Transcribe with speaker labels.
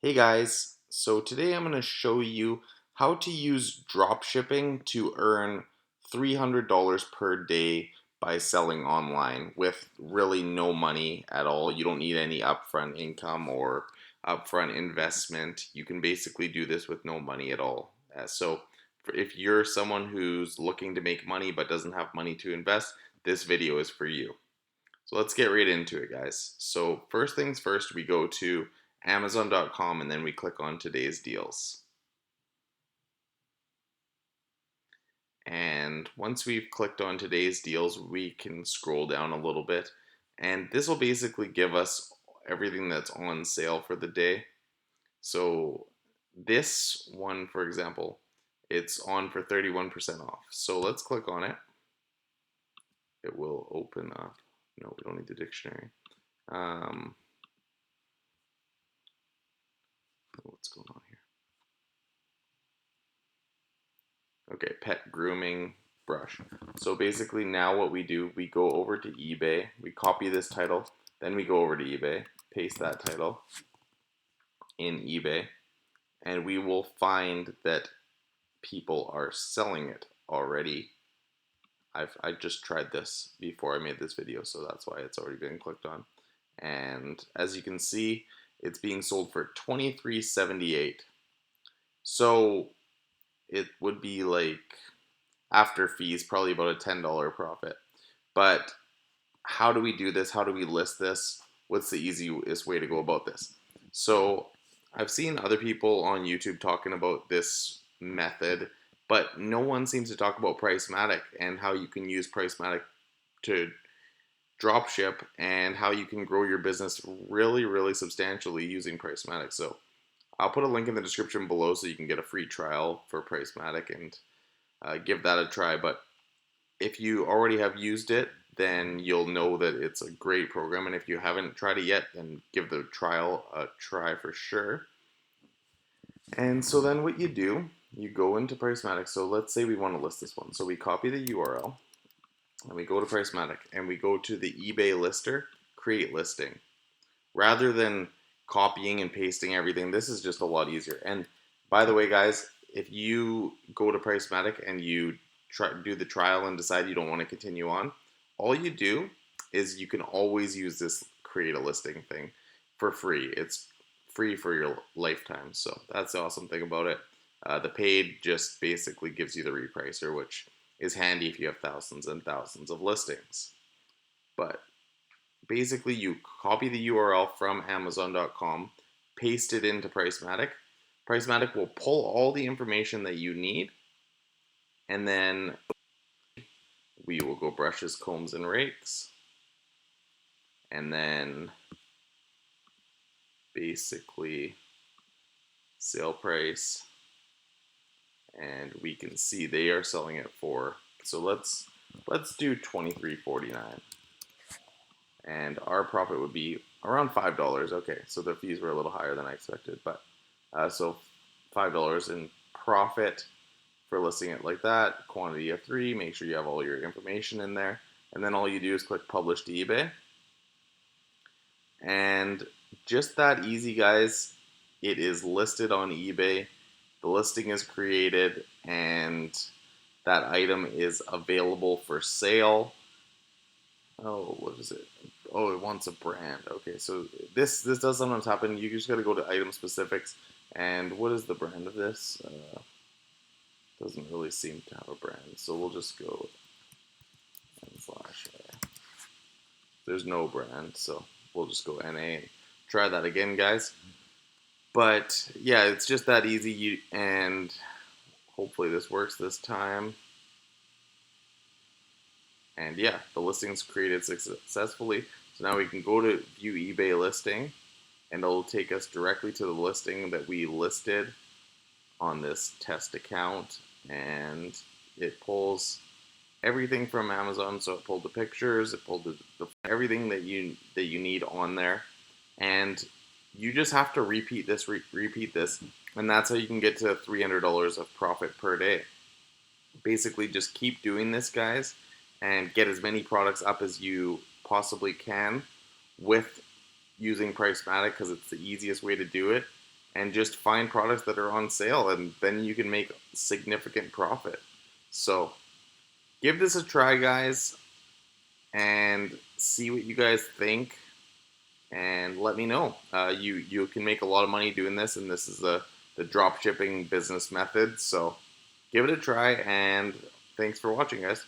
Speaker 1: Hey guys, so today I'm going to show you how to use drop shipping to earn $300 per day by selling online with really no money at all. You don't need any upfront income or upfront investment. You can basically do this with no money at all. If you're someone who's looking to make money but doesn't have money to invest, this video is for you. So let's get right into it, guys. So first things first, we go to Amazon.com and then we click on today's deals. And once we've clicked on today's deals, we can scroll down a little bit. And this will basically give us everything that's on sale for the day. So this one, for example, it's on for 31% off. So let's click on it. It will open up. No, we don't need the dictionary. What's going on here? Okay, pet grooming brush. So basically now what we do, we go over to eBay, we copy this title, then we go over to eBay, paste that title in eBay, and we will find that people are selling it already. I just tried this before I made this video, so that's why it's already been clicked on. And as you can see, it's being sold for $23.78. So it would be like after fees, probably about a $10 profit. But how do we do this? How do we list this? What's the easiest way to go about this? So I've seen other people on YouTube talking about this method, but no one seems to talk about Pricematik and how you can use Pricematik to drop ship and how you can grow your business really, really substantially using Pricematik. So I'll put a link in the description below so you can get a free trial for Pricematik and give that a try. But if you already have used it, then you'll know that it's a great program. And if you haven't tried it yet, then give the trial a try for sure. And so then what you do, you go into Pricematik. So let's say we want to list this one. So we copy the URL and we go to Pricematik and we go to the eBay lister, create listing. Rather than copying and pasting everything, this is just a lot easier. And by the way, guys, if you go to Pricematik and you do the trial and decide you don't want to continue on, all you do is you can always use this create a listing thing for free. It's free for your lifetime. So that's the awesome thing about it. The paid just basically gives you the repricer, which is handy if you have thousands and thousands of listings. But basically you copy the URL from Amazon.com, paste it into Pricematik. Pricematik will pull all the information that you need, and then we will go brushes, combs, and rakes, and then basically sale price, and we can see they are selling it for, so let's do $23.49, and our profit would be around $5. Okay, so the fees were a little higher than I expected, but so $5 in profit for listing it like that. Quantity of 3, make sure you have all your information in there, and then all you do is click publish to eBay. And just that easy, guys. It is listed on eBay, the listing is created, and that item is available for sale. Oh, what is it? Oh, it wants a brand. Okay, so this does sometimes happen. You just got to go to item specifics. And what is the brand of this? Doesn't really seem to have a brand, so we'll just go /. There's no brand, so we'll just go NA and try that again, guys. But yeah, it's just that easy, and hopefully this works this time. And yeah, the listing's created successfully. So now we can go to view eBay listing, and it'll take us directly to the listing that we listed on this test account, and it pulls everything from Amazon. So it pulled the pictures, it pulled everything that you need on there, and you just have to repeat this, and that's how you can get to $300 of profit per day. Basically, just keep doing this, guys, and get as many products up as you possibly can with using Pricematik, because it's the easiest way to do it. and just find products that are on sale, and then you can make significant profit. So give this a try, guys, and see what you guys think, and let me know. You can make a lot of money doing this, and this is the drop shipping business method. So give it a try, and thanks for watching, guys.